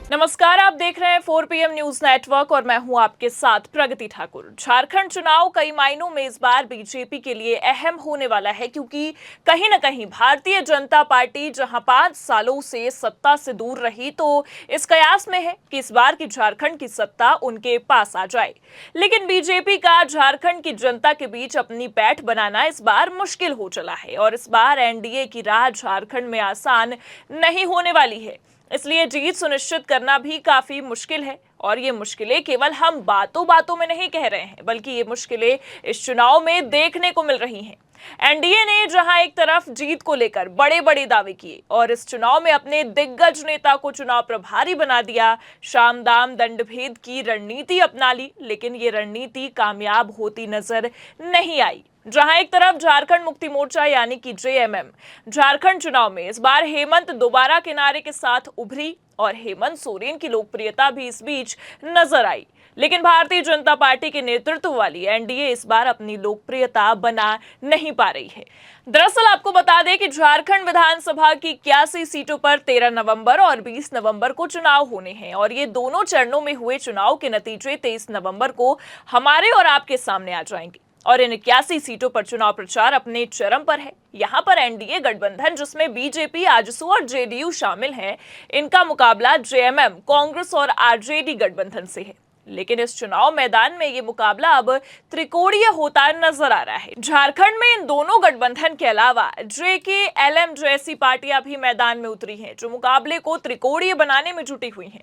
नमस्कार, आप देख रहे हैं 4 PM न्यूज नेटवर्क और मैं हूं आपके साथ प्रगति ठाकुर। झारखंड चुनाव कई मायनों में इस बार बीजेपी के लिए अहम होने वाला है, क्योंकि कहीं न कहीं भारतीय जनता पार्टी जहां 5 सालों से सत्ता से दूर रही, तो इस कयास में है कि इस बार की झारखंड की सत्ता उनके पास आ जाए। लेकिन बीजेपी का झारखंड की जनता के बीच अपनी पैठ बनाना इस बार मुश्किल हो चला है और इस बार एनडीए की राह झारखंड में आसान नहीं होने वाली है। इसलिए जीत सुनिश्चित करना भी काफी मुश्किल है और ये मुश्किलें केवल हम बातों बातों में नहीं कह रहे हैं, बल्कि ये मुश्किलें इस चुनाव में देखने को मिल रही हैं। एनडीए ने जहां एक तरफ जीत को लेकर बड़े बड़े दावे किए और इस चुनाव में अपने दिग्गज नेता को चुनाव प्रभारी बना दिया, साम दाम दंड भेद की रणनीति अपना ली, लेकिन ये रणनीति कामयाब होती नजर नहीं आई। जहां एक तरफ झारखंड मुक्ति मोर्चा यानी कि जेएमएम झारखंड चुनाव में इस बार हेमंत दोबारा के नारे के साथ उभरी और हेमंत सोरेन की लोकप्रियता भी इस बीच नजर आई, लेकिन भारतीय जनता पार्टी के नेतृत्व वाली एनडीए इस बार अपनी लोकप्रियता बना नहीं पा रही है। दरअसल आपको बता दें कि झारखंड विधानसभा की 81 सीटों पर 13 नवंबर और 20 नवंबर को चुनाव होने हैं और ये दोनों चरणों में हुए चुनाव के नतीजे 23 नवंबर को हमारे और आपके सामने आ जाएंगे और इन 81 सीटों पर चुनाव प्रचार अपने चरम पर है। यहाँ पर एनडीए गठबंधन, जिसमें बीजेपी, आजसू और जेडीयू शामिल हैं, इनका मुकाबला जेएमएम, कांग्रेस और आरजेडी गठबंधन से है। लेकिन इस चुनाव मैदान में ये मुकाबला अब त्रिकोणीय होता नजर आ रहा है। झारखंड में इन दोनों गठबंधन के अलावा जेके, एलएम जैसी पार्टियां भी मैदान में उतरी हैं, जो मुकाबले को त्रिकोणीय बनाने में जुटी हुई हैं।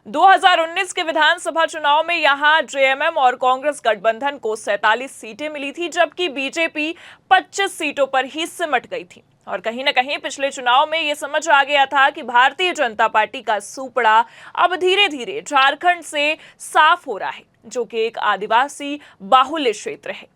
2019 के विधानसभा चुनाव में यहां जेएमएम और कांग्रेस गठबंधन को 47 सीटें मिली थी, जबकि बीजेपी 25 सीटों पर ही सिमट गई थी। और कहीं न कहीं पिछले चुनाव में यह समझ आ गया था कि भारतीय जनता पार्टी का सुपड़ा अब धीरे धीरे झारखंड से साफ हो रहा है, जो कि एक आदिवासी बाहुल्य क्षेत्र है।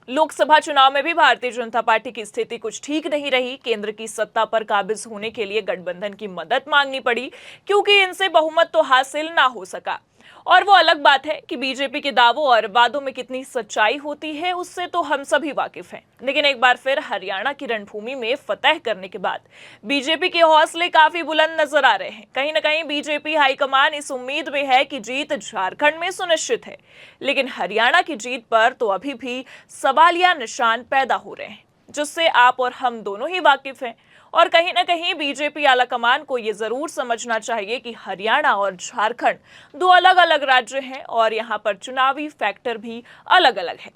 लोकसभा चुनाव में भी भारतीय जनता पार्टी की स्थिति कुछ ठीक नहीं रही। केंद्र की सत्ता पर काबिज होने के लिए गठबंधन की मदद मांगनी पड़ी, क्योंकि इनसे बहुमत तो हासिल ना हो सका। और वो अलग बात है कि बीजेपी के दावों और वादों में कितनी सच्चाई होती है, उससे तो हम सभी वाकिफ हैं। लेकिन एक बार फिर हरियाणा की रणभूमि में फतह करने के बाद बीजेपी के हौसले काफी बुलंद नजर आ रहे हैं। कहीं न कहीं बीजेपी हाईकमान इस उम्मीद में है कि जीत झारखंड में सुनिश्चित है, लेकिन हरियाणा की जीत पर तो अभी भी सवालिया निशान पैदा हो रहे हैं, जिससे आप और हम दोनों ही वाकिफ हैं। और कहीं न कहीं बीजेपी आलाकमान को यह जरूर समझना चाहिए कि हरियाणा और झारखंड दो अलग अलग राज्य हैं और यहाँ पर चुनावी फैक्टर भी अलग अलग है।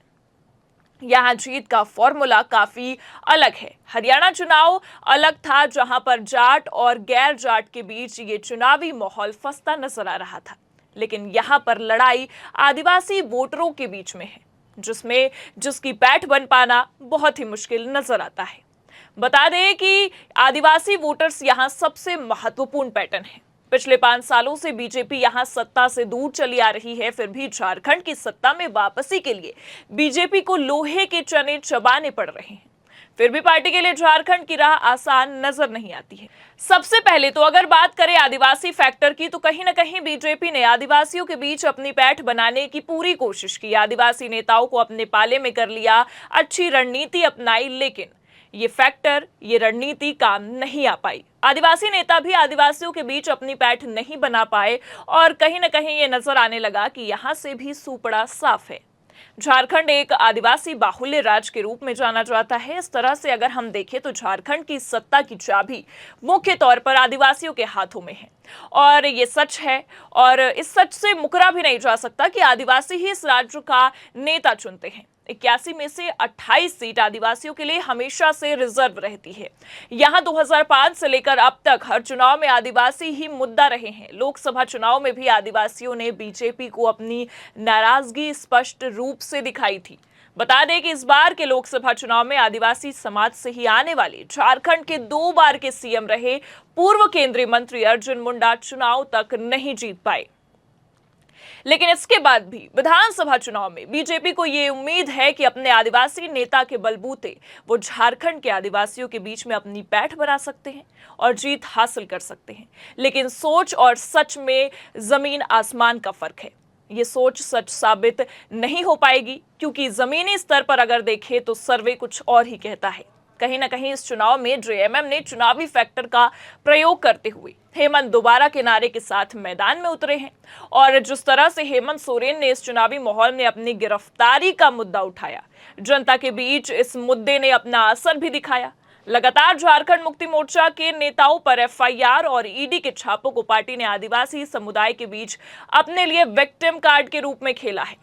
यहाँ जीत का फॉर्मूला काफी अलग है। हरियाणा चुनाव अलग था, जहां पर जाट और गैर जाट के बीच ये चुनावी माहौल फंसता नजर आ रहा था, लेकिन यहाँ पर लड़ाई आदिवासी वोटरों के बीच में है, जिसकी पैठ बन पाना बहुत ही मुश्किल नजर आता है। बता दें कि आदिवासी वोटर्स यहां सबसे महत्वपूर्ण पैटर्न है। पिछले 5 सालों से बीजेपी यहां सत्ता से दूर चली आ रही है, फिर भी झारखंड की सत्ता में वापसी के लिए बीजेपी को लोहे के चने चबाने पड़ रहे हैं। फिर भी पार्टी के लिए झारखंड की राह आसान नजर नहीं आती है। सबसे पहले तो अगर बात करें आदिवासी फैक्टर की, तो कहीं न कहीं बीजेपी ने आदिवासियों के बीच अपनी पैठ बनाने की पूरी कोशिश की। आदिवासी नेताओं को अपने पाले में कर लिया, अच्छी रणनीति अपनाई, लेकिन ये रणनीति काम नहीं आ पाई। आदिवासी नेता भी आदिवासियों के बीच अपनी पैठ नहीं बना पाए और कहीं न कहीं ये नजर आने लगा कि यहां से भी सुपड़ा साफ है। झारखंड एक आदिवासी बाहुल्य राज्य के रूप में जाना जाता है। इस तरह से अगर हम देखें तो झारखंड की सत्ता की चाबी मुख्य तौर पर आदिवासियों के हाथों में है और ये सच है और इस सच से मुकरा भी नहीं जा सकता कि आदिवासी ही इस राज्य का नेता चुनते हैं। 81 में से 28 सीट आदिवासियों के लिए हमेशा से रिजर्व रहती है। यहां 2005 से लेकर अब तक हर चुनाव में आदिवासी ही मुद्दा रहे हैं। लोकसभा चुनाव में भी आदिवासियों ने बीजेपी को अपनी नाराजगी स्पष्ट रूप से दिखाई थी। बता दें कि इस बार के लोकसभा चुनाव में आदिवासी समाज से ही आने वाले झारखंड के 2 बार के सीएम रहे पूर्व केंद्रीय मंत्री अर्जुन मुंडा चुनाव तक नहीं जीत पाए। लेकिन इसके बाद भी विधानसभा चुनाव में बीजेपी को यह उम्मीद है कि अपने आदिवासी नेता के बलबूते वो झारखंड के आदिवासियों के बीच में अपनी पैठ बना सकते हैं और जीत हासिल कर सकते हैं। लेकिन सोच और सच में जमीन आसमान का फर्क है। ये सोच सच साबित नहीं हो पाएगी, क्योंकि जमीनी स्तर पर अगर देखें तो सर्वे कुछ और ही कहता है। कहीं ना कहीं इस चुनाव में जेएमएम ने चुनावी फैक्टर का प्रयोग करते हुए हेमंत दोबारा के नारे के साथ मैदान में उतरे हैं। और जिस तरह से हेमंत सोरेन ने इस चुनावी माहौल में अपनी गिरफ्तारी का मुद्दा उठाया, जनता के बीच इस मुद्दे ने अपना असर भी दिखाया। लगातार झारखंड मुक्ति मोर्चा के नेताओं पर एफआईआर और ईडी के छापों को पार्टी ने आदिवासी समुदाय के बीच अपने लिए विक्टिम कार्ड के रूप में खेला है।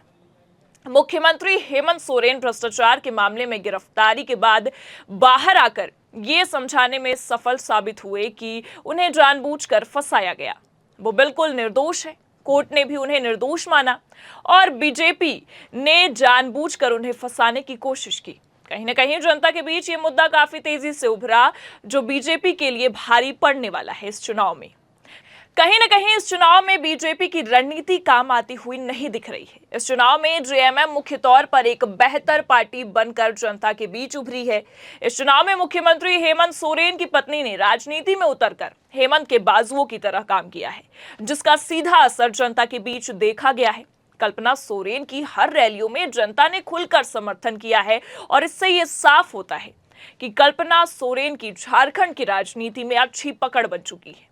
मुख्यमंत्री हेमंत सोरेन भ्रष्टाचार के मामले में गिरफ्तारी के बाद बाहर आकर ये समझाने में सफल साबित हुए कि उन्हें जानबूझकर फंसाया गया। वो बिल्कुल निर्दोष है, कोर्ट ने भी उन्हें निर्दोष माना और बीजेपी ने जानबूझकर उन्हें फंसाने की कोशिश की। कहीं ना कहीं जनता के बीच ये मुद्दा काफी तेजी से उभरा, जो बीजेपी के लिए भारी पड़ने वाला है इस चुनाव में। कहीं ना कहीं इस चुनाव में बीजेपी की रणनीति काम आती हुई नहीं दिख रही है। इस चुनाव में जेएमएम मुख्य तौर पर एक बेहतर पार्टी बनकर जनता के बीच उभरी है। इस चुनाव में मुख्यमंत्री हेमंत सोरेन की पत्नी ने राजनीति में उतरकर हेमंत के बाजुओं की तरह काम किया है, जिसका सीधा असर जनता के बीच देखा गया है। कल्पना सोरेन की हर रैलियों में जनता ने खुलकर समर्थन किया है और इससे ये साफ होता है कि कल्पना सोरेन की झारखंड की राजनीति में अच्छी पकड़ बन चुकी है,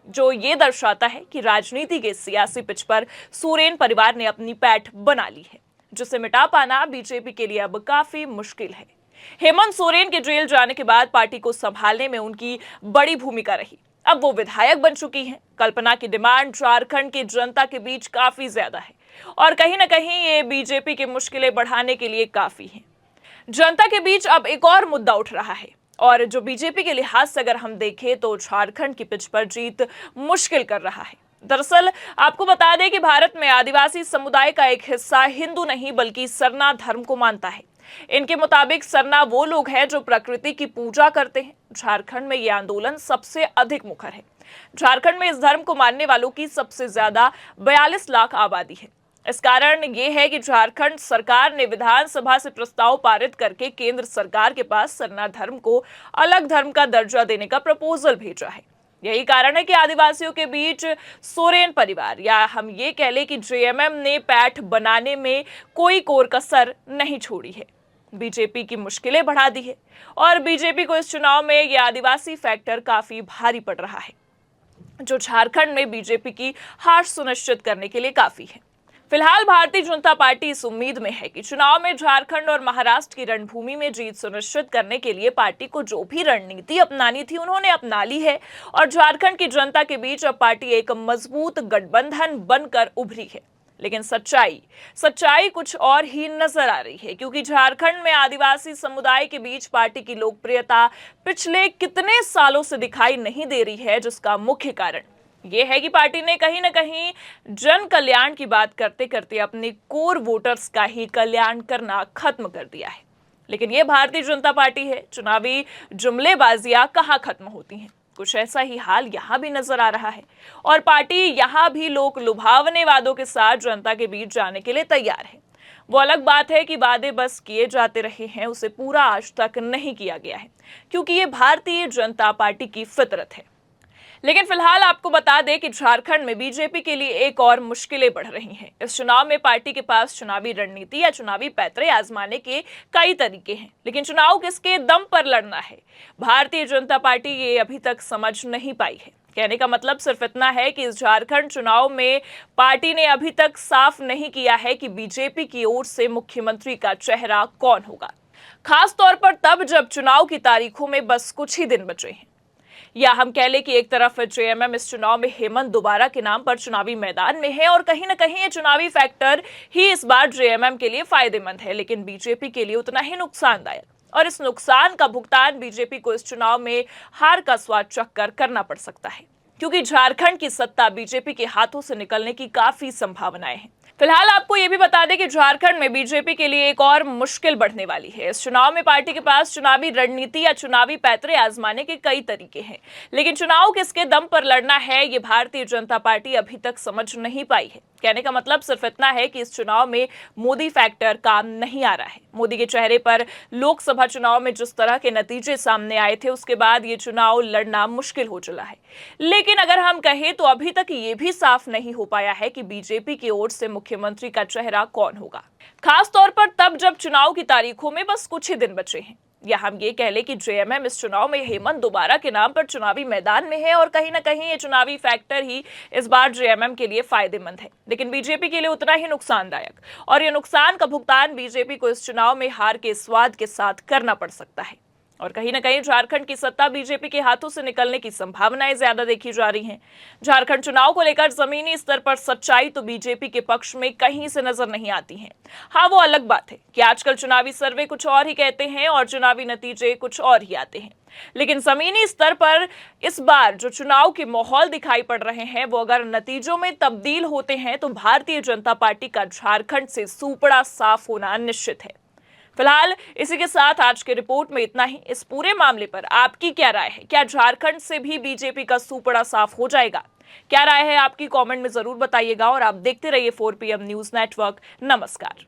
जो ये दर्शाता है कि राजनीति के सियासी पिच पर सोरेन परिवार ने अपनी पैठ बना ली है, जिसे मिटा पाना बीजेपी के लिए अब काफी मुश्किल है। हेमंत सोरेन के जेल जाने के बाद पार्टी को संभालने में उनकी बड़ी भूमिका रही। अब वो विधायक बन चुकी हैं। कल्पना की डिमांड झारखंड की जनता के बीच काफी ज्यादा है और कहीं ना कहीं ये बीजेपी की मुश्किलें बढ़ाने के लिए काफी है। जनता के बीच अब एक और मुद्दा उठ रहा है और जो बीजेपी के लिहाज से अगर हम देखें तो झारखंड की पिच पर जीत मुश्किल कर रहा है। दरअसल आपको बता दें कि भारत में आदिवासी समुदाय का एक हिस्सा हिंदू नहीं बल्कि सरना धर्म को मानता है। इनके मुताबिक सरना वो लोग हैं जो प्रकृति की पूजा करते हैं। झारखंड में यह आंदोलन सबसे अधिक मुखर है। झारखंड में इस धर्म को मानने वालों की सबसे ज्यादा 42 लाख आबादी है। इस कारण ये है कि झारखंड सरकार ने विधानसभा से प्रस्ताव पारित करके केंद्र सरकार के पास सरना धर्म को अलग धर्म का दर्जा देने का प्रपोजल भेजा है। यही कारण है कि आदिवासियों के बीच सोरेन परिवार या हम ये कह लें कि जेएमएम ने पैठ बनाने में कोई कोर कसर नहीं छोड़ी है। बीजेपी की मुश्किलें बढ़ा दी है और बीजेपी को इस चुनाव में यह आदिवासी फैक्टर काफी भारी पड़ रहा है, जो झारखंड में बीजेपी की हार सुनिश्चित करने के लिए काफी है। फिलहाल भारतीय जनता पार्टी इस उम्मीद में है कि चुनाव में झारखंड और महाराष्ट्र की रणभूमि में जीत सुनिश्चित करने के लिए पार्टी को जो भी रणनीति अपनानी थी उन्होंने अपना ली है और झारखंड की जनता के बीच अब पार्टी एक मजबूत गठबंधन बनकर उभरी है। लेकिन सच्चाई कुछ और ही नजर आ रही है, क्योंकि झारखंड में आदिवासी समुदाय के बीच पार्टी की लोकप्रियता पिछले कितने सालों से दिखाई नहीं दे रही है, जिसका मुख्य कारण ये है कि पार्टी ने कहीं ना कहीं जन कल्याण की बात करते करते अपने कोर वोटर्स का ही कल्याण करना खत्म कर दिया है। लेकिन ये भारतीय जनता पार्टी है, चुनावी जुमलेबाजियां कहाँ खत्म होती हैं। कुछ ऐसा ही हाल यहाँ भी नजर आ रहा है और पार्टी यहाँ भी लोक लुभावने वादों के साथ जनता के बीच जाने के लिए तैयार है। वो अलग बात है कि वादे बस किए जाते रहे हैं, उसे पूरा आज तक नहीं किया गया है, क्योंकि ये भारतीय जनता पार्टी की फितरत है। लेकिन फिलहाल आपको बता दें कि झारखंड में बीजेपी के लिए एक और मुश्किलें बढ़ रही हैं। इस चुनाव में पार्टी के पास चुनावी रणनीति या चुनावी पैतरे आजमाने के कई तरीके हैं, लेकिन चुनाव किसके दम पर लड़ना है, भारतीय जनता पार्टी ये अभी तक समझ नहीं पाई है। कहने का मतलब सिर्फ इतना है कि इस झारखंड चुनाव में पार्टी ने अभी तक साफ नहीं किया है कि बीजेपी की ओर से मुख्यमंत्री का चेहरा कौन होगा, खास तौर पर तब जब चुनाव की तारीखों में बस कुछ ही दिन बचे हैं। या हम कह लें कि एक तरफ जेएमएम इस चुनाव में हेमंत दोबारा के नाम पर चुनावी मैदान में है और कहीं ना कहीं ये चुनावी फैक्टर ही इस बार जेएमएम के लिए फायदेमंद है, लेकिन बीजेपी के लिए उतना ही नुकसानदायक। और इस नुकसान का भुगतान बीजेपी को इस चुनाव में हार का स्वाद चखकर करना पड़ सकता है, क्योंकि झारखंड की सत्ता बीजेपी के हाथों से निकलने की काफी संभावनाएं हैं। फिलहाल आपको यह भी बता दें कि झारखंड में बीजेपी के लिए एक और मुश्किल बढ़ने वाली है। इस चुनाव में पार्टी के पास चुनावी रणनीति या चुनावी पैतरे आजमाने के कई तरीके हैं, लेकिन चुनाव किसके दम पर लड़ना है ये भारतीय जनता पार्टी अभी तक समझ नहीं पाई है। कहने का मतलब सिर्फ इतना है कि इस चुनाव में मोदी फैक्टर काम नहीं आ रहा है। मोदी के चेहरे पर लोकसभा चुनाव में जिस तरह के नतीजे सामने आए थे, उसके बाद ये चुनाव लड़ना मुश्किल हो चला है। लेकिन अगर हम कहें तो अभी तक ये भी साफ नहीं हो पाया है कि बीजेपी की ओर से मुख्यमंत्री का चेहरा कौन होगा, खास तौर पर तब जब चुनाव की तारीखों में बस कुछ ही दिन बचे हैं। या हम ये कह लें कि जेएमएम इस चुनाव में हेमंत दोबारा के नाम पर चुनावी मैदान में है और कहीं ना कहीं ये चुनावी फैक्टर ही इस बार जेएमएम के लिए फायदेमंद है, लेकिन बीजेपी के लिए उतना ही नुकसानदायक। और ये नुकसान का भुगतान बीजेपी को इस चुनाव में हार के स्वाद के साथ करना पड़ सकता है। और कहीं ना कहीं झारखंड की सत्ता बीजेपी के हाथों से निकलने की संभावनाएं ज्यादा देखी जा रही हैं। झारखंड चुनाव को लेकर जमीनी स्तर पर सच्चाई तो बीजेपी के पक्ष में कहीं से नजर नहीं आती है। हाँ, वो अलग बात है कि आजकल चुनावी सर्वे कुछ और ही कहते हैं और चुनावी नतीजे कुछ और ही आते हैं, लेकिन जमीनी स्तर पर इस बार जो चुनाव के माहौल दिखाई पड़ रहे हैं वो अगर नतीजों में तब्दील होते हैं तो भारतीय जनता पार्टी का झारखंड से सूपड़ा साफ होना निश्चित है। फिलहाल इसी के साथ आज के रिपोर्ट में इतना ही। इस पूरे मामले पर आपकी क्या राय है? क्या झारखंड से भी बीजेपी का सूपड़ा साफ हो जाएगा? क्या राय है आपकी? कमेंट में जरूर बताइएगा और आप देखते रहिए 4PM न्यूज नेटवर्क। नमस्कार।